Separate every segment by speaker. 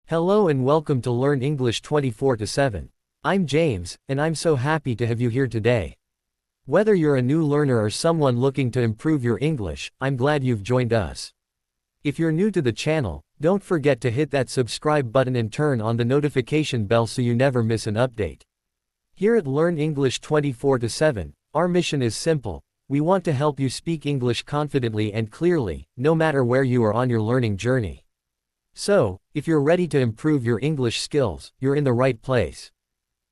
Speaker 1: Hello and welcome to Learn English 24/7. I'm James, and I'm so happy to have you here today. Whether you're a new learner or someone looking to improve your English, I'm glad you've joined us. If you're new to the channel, don't forget to hit that subscribe button and turn on the notification bell so you never miss an update. Here at Learn English 24/7, our mission is simple. We want to help you speak English confidently and clearly, no matter where you are on your learning journey. So, if you're ready to improve your English skills, you're in the right place.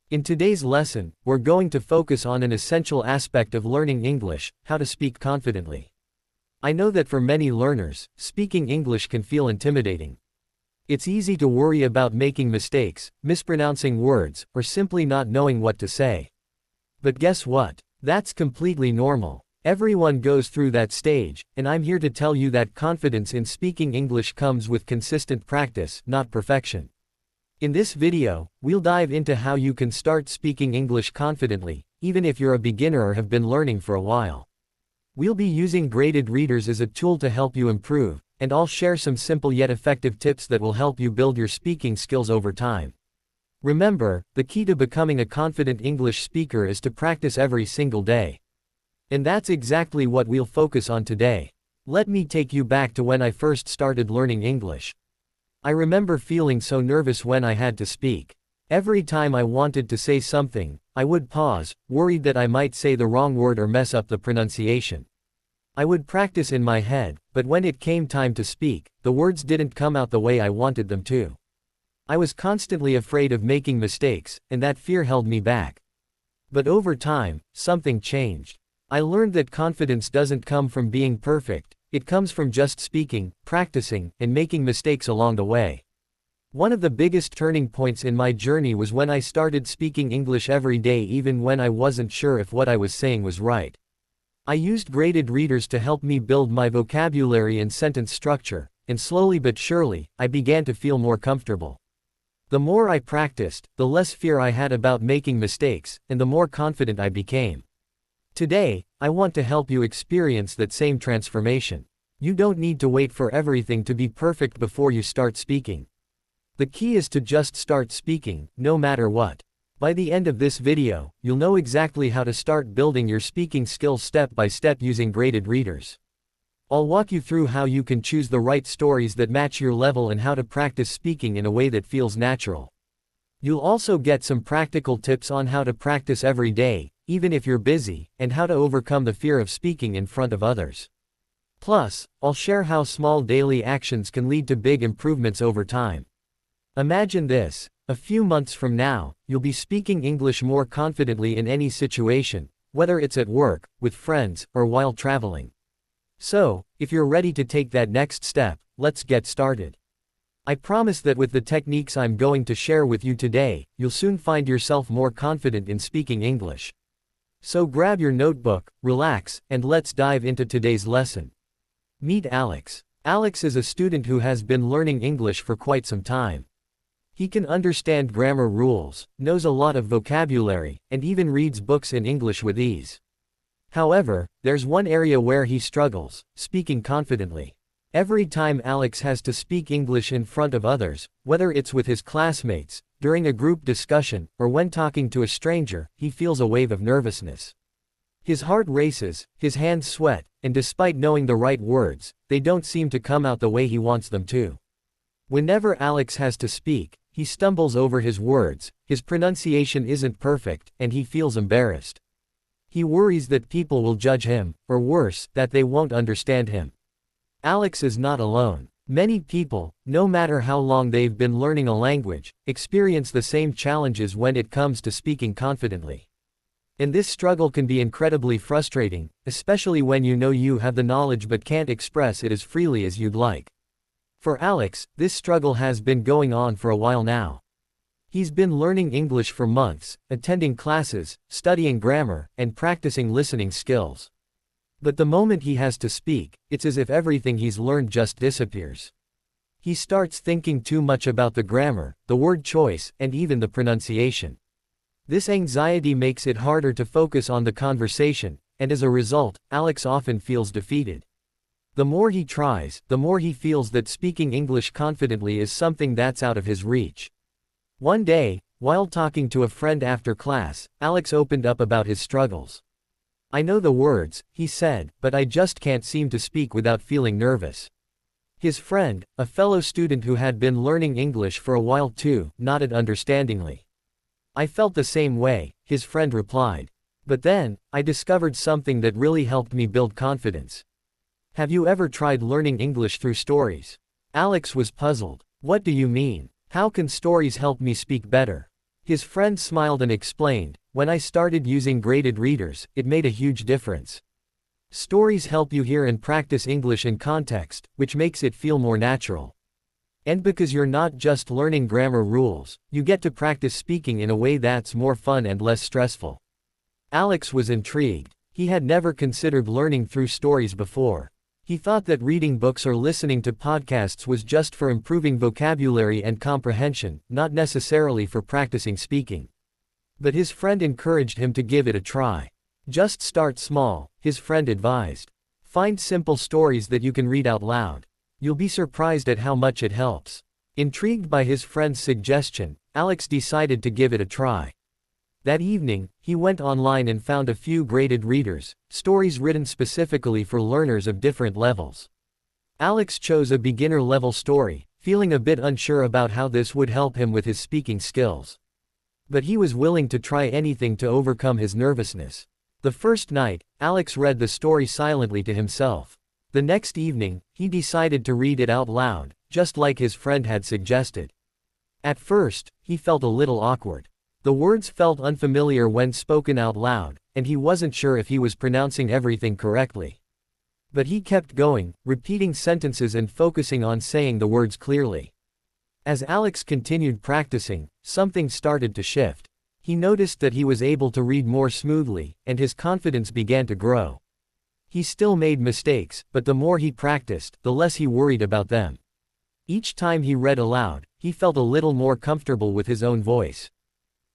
Speaker 1: In today's lesson, we're going to focus on an essential aspect of learning English: how to speak confidently. I know that for many learners, speaking English can feel intimidating. It's easy to worry about making mistakes, mispronouncing words, or simply not knowing what to say. But guess what? That's completely normal. Everyone goes through that stage, and I'm here to tell you that confidence in speaking English comes with consistent practice, not perfection. In this video, we'll dive into how you can start speaking English confidently, even if you're a beginner or have been learning for a while. We'll be using graded readers as a tool to help you improve, and I'll share some simple yet effective tips that will help you build your speaking skills over time. Remember, the key to becoming a confident English speaker is to practice every single day. And that's exactly what we'll focus on today. Let me take you back to when I first started learning English. I remember feeling so nervous when I had to speak. Every time I wanted to say something, I would pause, worried that I might say the wrong word or mess up the pronunciation. I would practice in my head, but when it came time to speak, the words didn't come out the way I wanted them to. I was constantly afraid of making mistakes, and that fear held me back. But over time, something changed. I learned that confidence doesn't come from being perfect, it comes from just speaking, practicing, and making mistakes along the way. One of the biggest turning points in my journey was when I started speaking English every day even when I wasn't sure if what I was saying was right. I used graded readers to help me build my vocabulary and sentence structure, and slowly but surely, I began to feel more comfortable. The more I practiced, the less fear I had about making mistakes, and the more confident I became. Today, I want to help you experience that same transformation. You don't need to wait for everything to be perfect before you start speaking. The key is to just start speaking, no matter what. By the end of this video, you'll know exactly how to start building your speaking skills step by step using graded readers. I'll walk you through how you can choose the right stories that match your level and how to practice speaking in a way that feels natural. You'll also get some practical tips on how to practice every day, even if you're busy, and how to overcome the fear of speaking in front of others. Plus, I'll share how small daily actions can lead to big improvements over time. Imagine this: a few months from now, you'll be speaking English more confidently in any situation, whether it's at work, with friends, or while traveling. So, if you're ready to take that next step, let's get started. I promise that with the techniques I'm going to share with you today, you'll soon find yourself more confident in speaking English. So grab your notebook, relax, and let's dive into today's lesson. Meet Alex. Alex is a student who has been learning English for quite some time. He can understand grammar rules, knows a lot of vocabulary, and even reads books in English with ease. However, there's one area where he struggles: speaking confidently. Every time Alex has to speak English in front of others, whether it's with his classmates, during a group discussion, or when talking to a stranger, he feels a wave of nervousness. His heart races, his hands sweat, and despite knowing the right words, they don't seem to come out the way he wants them to. Whenever Alex has to speak, he stumbles over his words, his pronunciation isn't perfect, and he feels embarrassed. He worries that people will judge him, or worse, that they won't understand him. Alex is not alone. Many people, no matter how long they've been learning a language, experience the same challenges when it comes to speaking confidently. And this struggle can be incredibly frustrating, especially when you know you have the knowledge but can't express it as freely as you'd like. For Alex, this struggle has been going on for a while now. He's been learning English for months, attending classes, studying grammar, and practicing listening skills. But the moment he has to speak, it's as if everything he's learned just disappears. He starts thinking too much about the grammar, the word choice, and even the pronunciation. This anxiety makes it harder to focus on the conversation, and as a result, Alex often feels defeated. The more he tries, the more he feels that speaking English confidently is something that's out of his reach. One day, while talking to a friend after class, Alex opened up about his struggles. "I know the words," he said, "but I just can't seem to speak without feeling nervous." His friend, a fellow student who had been learning English for a while too, nodded understandingly. "I felt the same way," his friend replied. "But then, I discovered something that really helped me build confidence." "Have you ever tried learning English through stories?" Alex was puzzled. "What do you mean? How can stories help me speak better?" His friend smiled and explained, "When I started using graded readers, it made a huge difference. Stories help you hear and practice English in context, which makes it feel more natural. And because you're not just learning grammar rules, you get to practice speaking in a way that's more fun and less stressful." Alex was intrigued. He had never considered learning through stories before. He thought that reading books or listening to podcasts was just for improving vocabulary and comprehension, not necessarily for practicing speaking. But his friend encouraged him to give it a try. "Just start small," his friend advised. "Find simple stories that you can read out loud. You'll be surprised at how much it helps." Intrigued by his friend's suggestion, Alex decided to give it a try. That evening, he went online and found a few graded readers, stories written specifically for learners of different levels. Alex chose a beginner-level story, feeling a bit unsure about how this would help him with his speaking skills. But he was willing to try anything to overcome his nervousness. The first night, Alex read the story silently to himself. The next evening, he decided to read it out loud, just like his friend had suggested. At first, he felt a little awkward. The words felt unfamiliar when spoken out loud, and he wasn't sure if he was pronouncing everything correctly. But he kept going, repeating sentences and focusing on saying the words clearly. As Alex continued practicing, something started to shift. He noticed that he was able to read more smoothly, and his confidence began to grow. He still made mistakes, but the more he practiced, the less he worried about them. Each time he read aloud, he felt a little more comfortable with his own voice.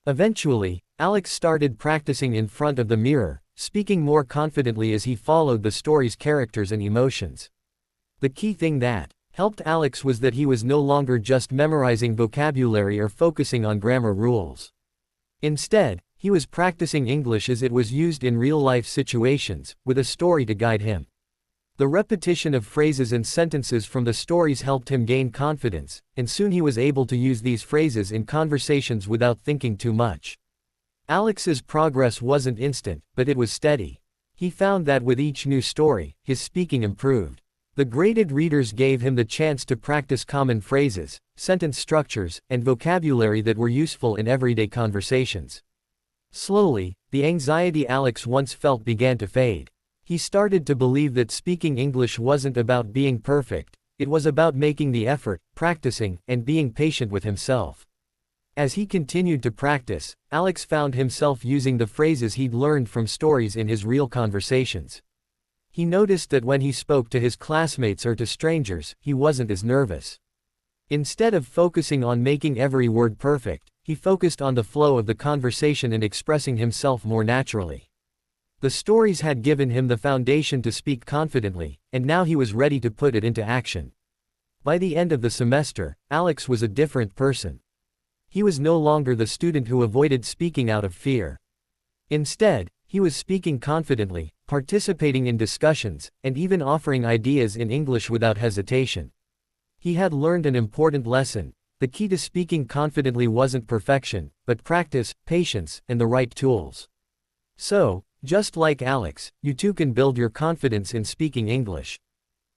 Speaker 1: Eventually, Alex started practicing in front of the mirror, speaking more confidently as he followed the story's characters and emotions. The key thing that helped Alex was that he was no longer just memorizing vocabulary or focusing on grammar rules. Instead, he was practicing English as it was used in real-life situations, with a story to guide him. The repetition of phrases and sentences from the stories helped him gain confidence, and soon he was able to use these phrases in conversations without thinking too much. Alex's progress wasn't instant, but it was steady. He found that with each new story, his speaking improved. The graded readers gave him the chance to practice common phrases, sentence structures, and vocabulary that were useful in everyday conversations. Slowly, the anxiety Alex once felt began to fade. He started to believe that speaking English wasn't about being perfect, it was about making the effort, practicing, and being patient with himself. As he continued to practice, Alex found himself using the phrases he'd learned from stories in his real conversations. He noticed that when he spoke to his classmates or to strangers, he wasn't as nervous. Instead of focusing on making every word perfect, he focused on the flow of the conversation and expressing himself more naturally. The stories had given him the foundation to speak confidently, and now he was ready to put it into action. By the end of the semester, Alex was a different person. He was no longer the student who avoided speaking out of fear. Instead, he was speaking confidently, participating in discussions, and even offering ideas in English without hesitation. He had learned an important lesson. The key to speaking confidently wasn't perfection, but practice, patience, and the right tools. So, just like Alex, you too can build your confidence in speaking English.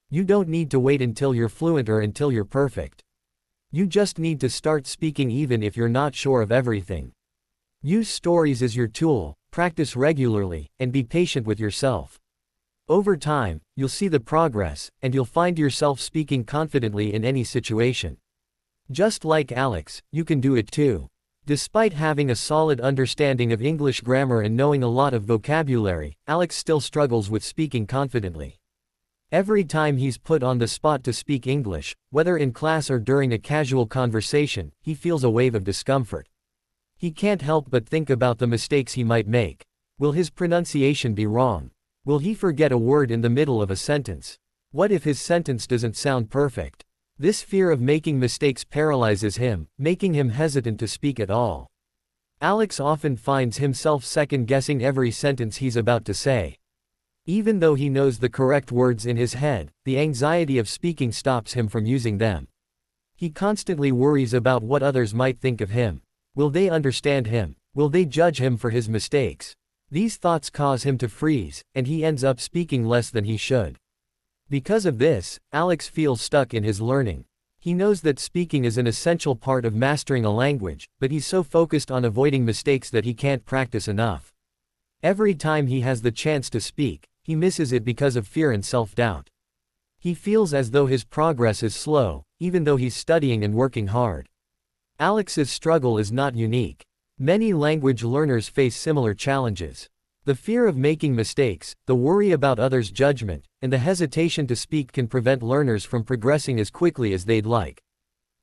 Speaker 1: You don't need to wait until you're fluent or until you're perfect. You just need to start speaking even if you're not sure of everything. Use stories as your tool, practice regularly, and be patient with yourself. Over time, you'll see the progress, and you'll find yourself speaking confidently in any situation. Just like Alex, you can do it too. Despite having a solid understanding of English grammar and knowing a lot of vocabulary, Alex still struggles with speaking confidently. Every time he's put on the spot to speak English, whether in class or during a casual conversation, he feels a wave of discomfort. He can't help but think about the mistakes he might make. Will his pronunciation be wrong? Will he forget a word in the middle of a sentence? What if his sentence doesn't sound perfect? This fear of making mistakes paralyzes him, making him hesitant to speak at all. Alex often finds himself second-guessing every sentence he's about to say. Even though he knows the correct words in his head, the anxiety of speaking stops him from using them. He constantly worries about what others might think of him. Will they understand him? Will they judge him for his mistakes? These thoughts cause him to freeze, and he ends up speaking less than he should. Because of this, Alex feels stuck in his learning. He knows that speaking is an essential part of mastering a language, but he's so focused on avoiding mistakes that he can't practice enough. Every time he has the chance to speak, he misses it because of fear and self-doubt. He feels as though his progress is slow, even though he's studying and working hard. Alex's struggle is not unique. Many language learners face similar challenges. The fear of making mistakes, the worry about others' judgment, and the hesitation to speak can prevent learners from progressing as quickly as they'd like.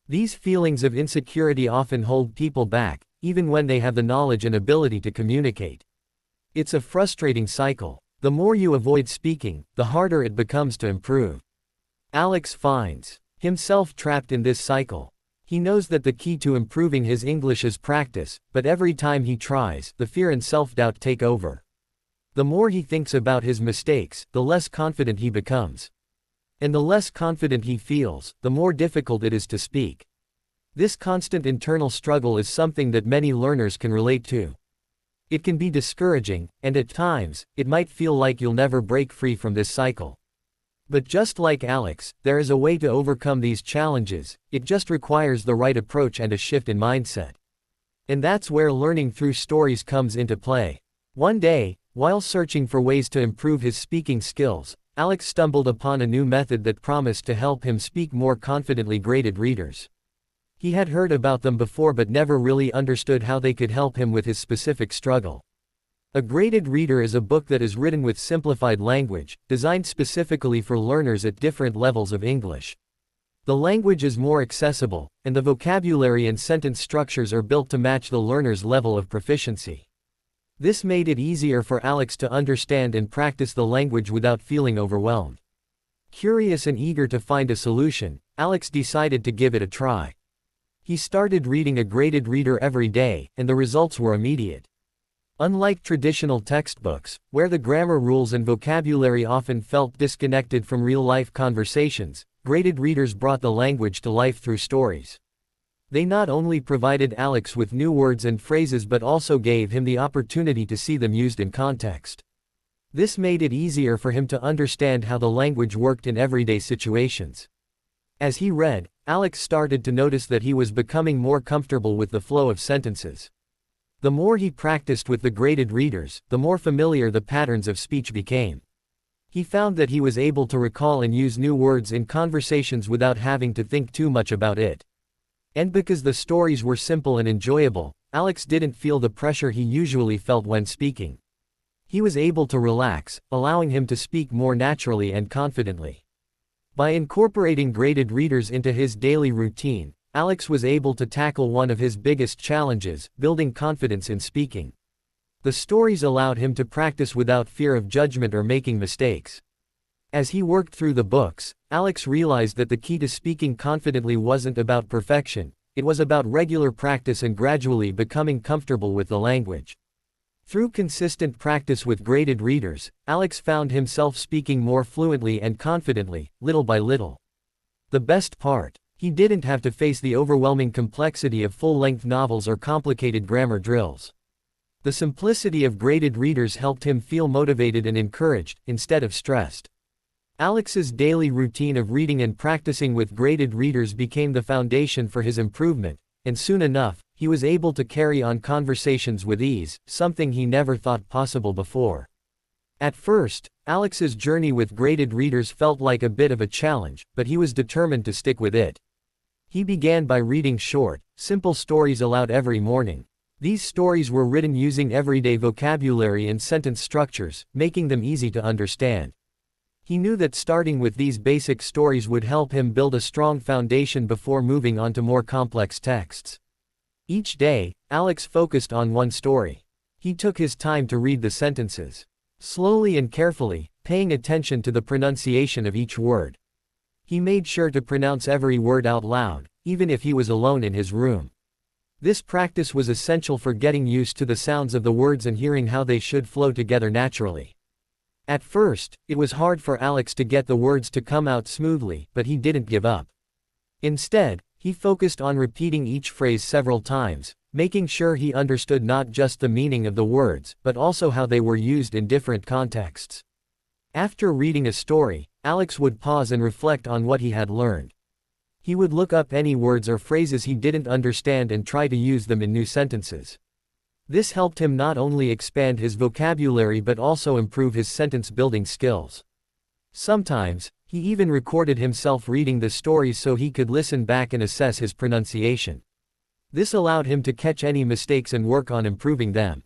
Speaker 1: These feelings of insecurity often hold people back, even when they have the knowledge and ability to communicate. It's a frustrating cycle. The more you avoid speaking, the harder it becomes to improve. Alex finds himself trapped in this cycle. He knows that the key to improving his English is practice, but every time he tries, the fear and self-doubt take over. The more he thinks about his mistakes, the less confident he becomes. And the less confident he feels, the more difficult it is to speak. This constant internal struggle is something that many learners can relate to. It can be discouraging, and at times, it might feel like you'll never break free from this cycle. But just like Alex, there is a way to overcome these challenges. It just requires the right approach and a shift in mindset. And that's where learning through stories comes into play. One day, while searching for ways to improve his speaking skills, Alex stumbled upon a new method that promised to help him speak more confidently. Graded readers. He had heard about them before but never really understood how they could help him with his specific struggle. A graded reader is a book that is written with simplified language, designed specifically for learners at different levels of English. The language is more accessible, and the vocabulary and sentence structures are built to match the learner's level of proficiency. This made it easier for Alex to understand and practice the language without feeling overwhelmed. Curious and eager to find a solution, Alex decided to give it a try. He started reading a graded reader every day, and the results were immediate. Unlike traditional textbooks, where the grammar rules and vocabulary often felt disconnected from real-life conversations, graded readers brought the language to life through stories. They not only provided Alex with new words and phrases but also gave him the opportunity to see them used in context. This made it easier for him to understand how the language worked in everyday situations. As he read, Alex started to notice that he was becoming more comfortable with the flow of sentences. The more he practiced with the graded readers, the more familiar the patterns of speech became. He found that he was able to recall and use new words in conversations without having to think too much about it. And because the stories were simple and enjoyable, Alex didn't feel the pressure he usually felt when speaking. He was able to relax, allowing him to speak more naturally and confidently. By incorporating graded readers into his daily routine, Alex was able to tackle one of his biggest challenges, building confidence in speaking. The stories allowed him to practice without fear of judgment or making mistakes. As he worked through the books, Alex realized that the key to speaking confidently wasn't about perfection, it was about regular practice and gradually becoming comfortable with the language. Through consistent practice with graded readers, Alex found himself speaking more fluently and confidently, little by little. The best part, he didn't have to face the overwhelming complexity of full-length novels or complicated grammar drills. The simplicity of graded readers helped him feel motivated and encouraged, instead of stressed. Alex's daily routine of reading and practicing with graded readers became the foundation for his improvement, and soon enough, he was able to carry on conversations with ease, something he never thought possible before. At first, Alex's journey with graded readers felt like a bit of a challenge, but he was determined to stick with it. He began by reading short, simple stories aloud every morning. These stories were written using everyday vocabulary and sentence structures, making them easy to understand. He knew that starting with these basic stories would help him build a strong foundation before moving on to more complex texts. Each day, Alex focused on one story. He took his time to read the sentences. Slowly and carefully, paying attention to the pronunciation of each word. He made sure to pronounce every word out loud, even if he was alone in his room. This practice was essential for getting used to the sounds of the words and hearing how they should flow together naturally. At first, it was hard for Alex to get the words to come out smoothly, but he didn't give up. Instead, he focused on repeating each phrase several times, making sure he understood not just the meaning of the words, but also how they were used in different contexts. After reading a story, Alex would pause and reflect on what he had learned. He would look up any words or phrases he didn't understand and try to use them in new sentences. This helped him not only expand his vocabulary but also improve his sentence-building skills. Sometimes, he even recorded himself reading the stories so he could listen back and assess his pronunciation. This allowed him to catch any mistakes and work on improving them.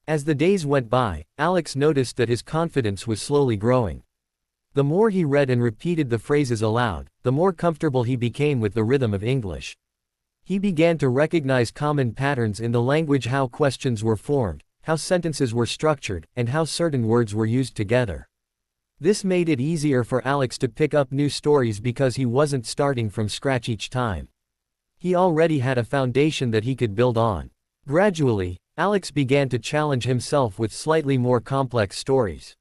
Speaker 1: As the days went by, Alex noticed that his confidence was slowly growing. The more he read and repeated the phrases aloud, the more comfortable he became with the rhythm of English. He began to recognize common patterns in the language, how questions were formed, how sentences were structured, and how certain words were used together. This made it easier for Alex to pick up new stories because he wasn't starting from scratch each time. He already had a foundation that he could build on. Gradually, Alex began to challenge himself with slightly more complex stories.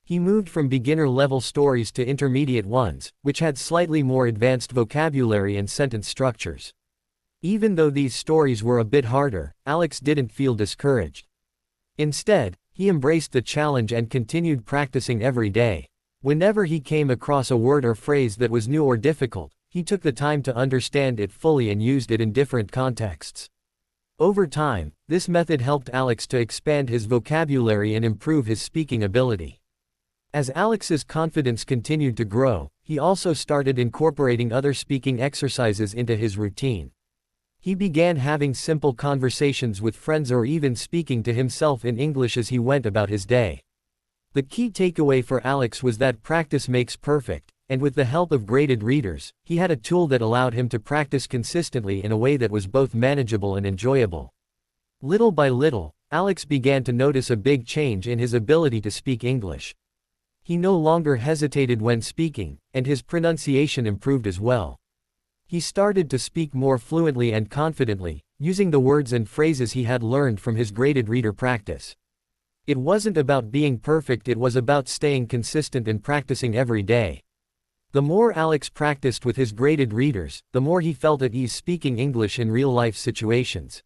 Speaker 1: He moved from beginner-level stories to intermediate ones, which had slightly more advanced vocabulary and sentence structures. Even though these stories were a bit harder, Alex didn't feel discouraged. Instead, he embraced the challenge and continued practicing every day. Whenever he came across a word or phrase that was new or difficult, he took the time to understand it fully and used it in different contexts. Over time, this method helped Alex to expand his vocabulary and improve his speaking ability. As Alex's confidence continued to grow, he also started incorporating other speaking exercises into his routine. He began having simple conversations with friends or even speaking to himself in English as he went about his day. The key takeaway for Alex was that practice makes perfect, and with the help of graded readers, he had a tool that allowed him to practice consistently in a way that was both manageable and enjoyable. Little by little, Alex began to notice a big change in his ability to speak English. He no longer hesitated when speaking, and his pronunciation improved as well. He started to speak more fluently and confidently, using the words and phrases he had learned from his graded reader practice. It wasn't about being perfect, it was about staying consistent and practicing every day. The more Alex practiced with his graded readers, the more he felt at ease speaking English in real-life situations.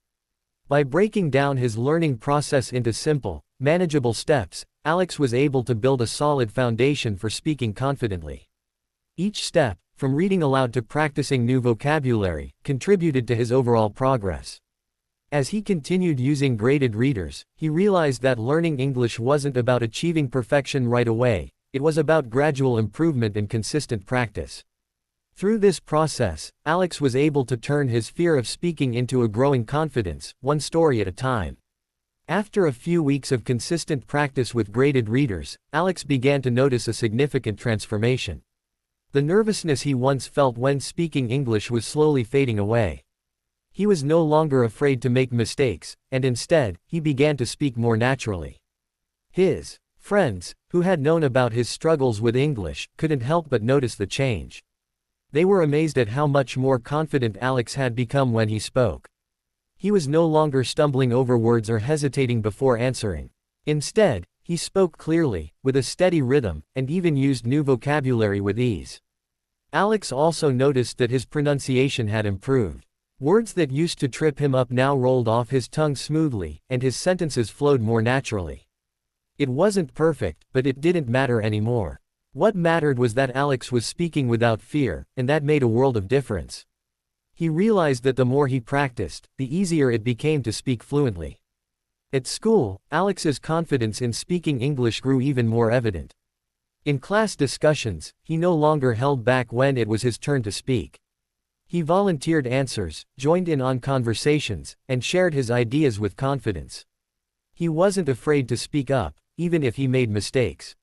Speaker 1: By breaking down his learning process into simple, manageable steps, Alex was able to build a solid foundation for speaking confidently. Each step, from reading aloud to practicing new vocabulary, contributed to his overall progress. As he continued using graded readers, he realized that learning English wasn't about achieving perfection right away, it was about gradual improvement and consistent practice. Through this process, Alex was able to turn his fear of speaking into a growing confidence, one story at a time. After a few weeks of consistent practice with graded readers, Alex began to notice a significant transformation. The nervousness he once felt when speaking English was slowly fading away. He was no longer afraid to make mistakes, and instead, he began to speak more naturally. His friends, who had known about his struggles with English, couldn't help but notice the change. They were amazed at how much more confident Alex had become when he spoke. He was no longer stumbling over words or hesitating before answering. Instead, he spoke clearly, with a steady rhythm, and even used new vocabulary with ease. Alex also noticed that his pronunciation had improved. Words that used to trip him up now rolled off his tongue smoothly, and his sentences flowed more naturally. It wasn't perfect, but it didn't matter anymore. What mattered was that Alex was speaking without fear, and that made a world of difference. He realized that the more he practiced, the easier it became to speak fluently. At school, Alex's confidence in speaking English grew even more evident. In class discussions, he no longer held back when it was his turn to speak. He volunteered answers, joined in on conversations, and shared his ideas with confidence. He wasn't afraid to speak up, even if he made mistakes.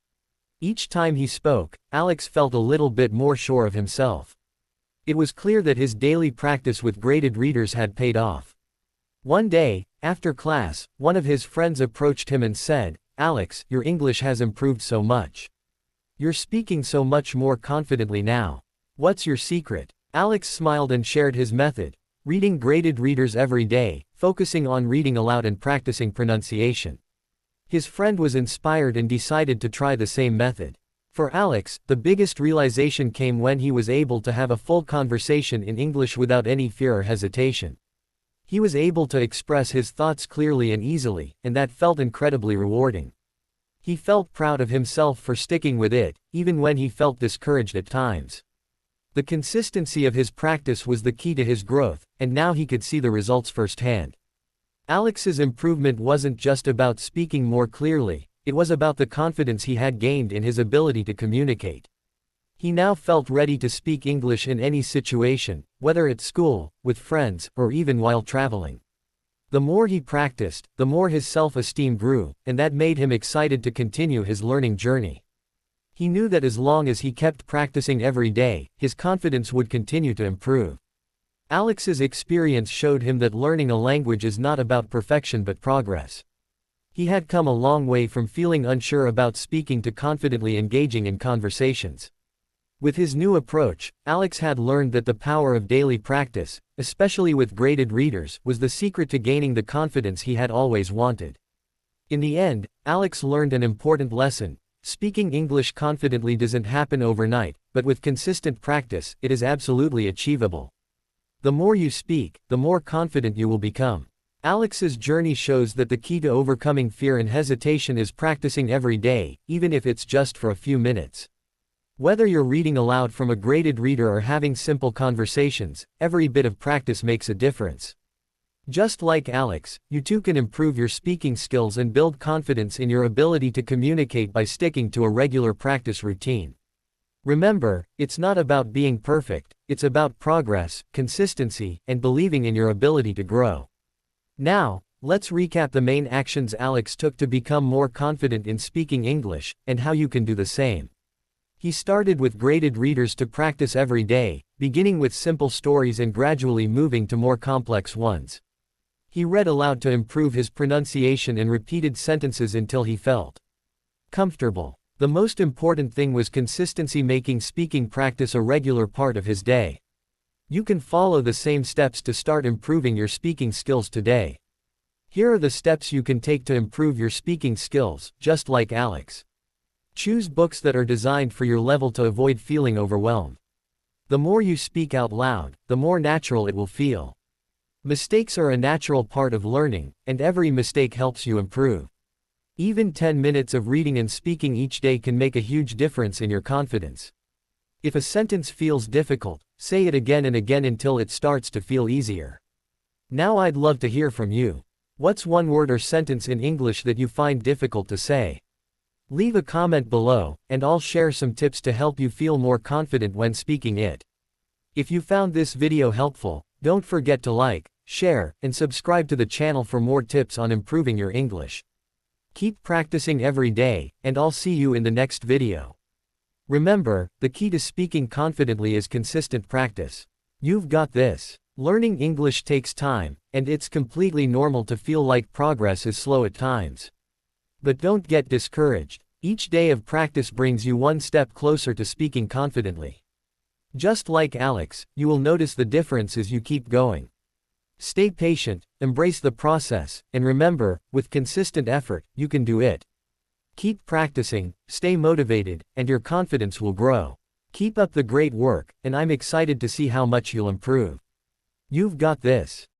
Speaker 1: Each time he spoke, Alex felt a little bit more sure of himself. It was clear that his daily practice with graded readers had paid off. One day, after class, one of his friends approached him and said, "Alex, your English has improved so much. You're speaking so much more confidently now. What's your secret? Alex smiled and shared his method: reading graded readers every day, focusing on reading aloud and practicing pronunciation. His friend was inspired and decided to try the same method. For Alex, the biggest realization came when he was able to have a full conversation in English without any fear or hesitation. He was able to express his thoughts clearly and easily, and that felt incredibly rewarding. He felt proud of himself for sticking with it, even when he felt discouraged at times. The consistency of his practice was the key to his growth, and now he could see the results firsthand. Alex's improvement wasn't just about speaking more clearly, it was about the confidence he had gained in his ability to communicate. He now felt ready to speak English in any situation, whether at school, with friends, or even while traveling. The more he practiced, the more his self-esteem grew, and that made him excited to continue his learning journey. He knew that as long as he kept practicing every day, his confidence would continue to improve. Alex's experience showed him that learning a language is not about perfection but progress. He had come a long way from feeling unsure about speaking to confidently engaging in conversations. With his new approach, Alex had learned that the power of daily practice, especially with graded readers, was the secret to gaining the confidence he had always wanted. In the end, Alex learned an important lesson: speaking English confidently doesn't happen overnight, but with consistent practice, it is absolutely achievable. The more you speak, the more confident you will become. Alex's journey shows that the key to overcoming fear and hesitation is practicing every day, even if it's just for a few minutes. Whether you're reading aloud from a graded reader or having simple conversations, every bit of practice makes a difference. Just like Alex, you too can improve your speaking skills and build confidence in your ability to communicate by sticking to a regular practice routine. Remember, it's not about being perfect, it's about progress, consistency, and believing in your ability to grow. Now, let's recap the main actions Alex took to become more confident in speaking English, and how you can do the same. He started with graded readers to practice every day, beginning with simple stories and gradually moving to more complex ones. He read aloud to improve his pronunciation and repeated sentences until he felt comfortable. The most important thing was consistency, making speaking practice a regular part of his day. You can follow the same steps to start improving your speaking skills today. Here are the steps you can take to improve your speaking skills, just like Alex. Choose books that are designed for your level to avoid feeling overwhelmed. The more you speak out loud, the more natural it will feel. Mistakes are a natural part of learning, and every mistake helps you improve. Even 10 minutes of reading and speaking each day can make a huge difference in your confidence. If a sentence feels difficult, say it again and again until it starts to feel easier. Now I'd love to hear from you. What's one word or sentence in English that you find difficult to say? Leave a comment below, and I'll share some tips to help you feel more confident when speaking it. If you found this video helpful, don't forget to like, share, and subscribe to the channel for more tips on improving your English. Keep practicing every day, and I'll see you in the next video. Remember, the key to speaking confidently is consistent practice. You've got this. Learning English takes time, and it's completely normal to feel like progress is slow at times. But don't get discouraged. Each day of practice brings you one step closer to speaking confidently. Just like Alex, you will notice the difference as you keep going. Stay patient, embrace the process, and remember, with consistent effort, you can do it. Keep practicing, stay motivated, and your confidence will grow. Keep up the great work, and I'm excited to see how much you'll improve. You've got this.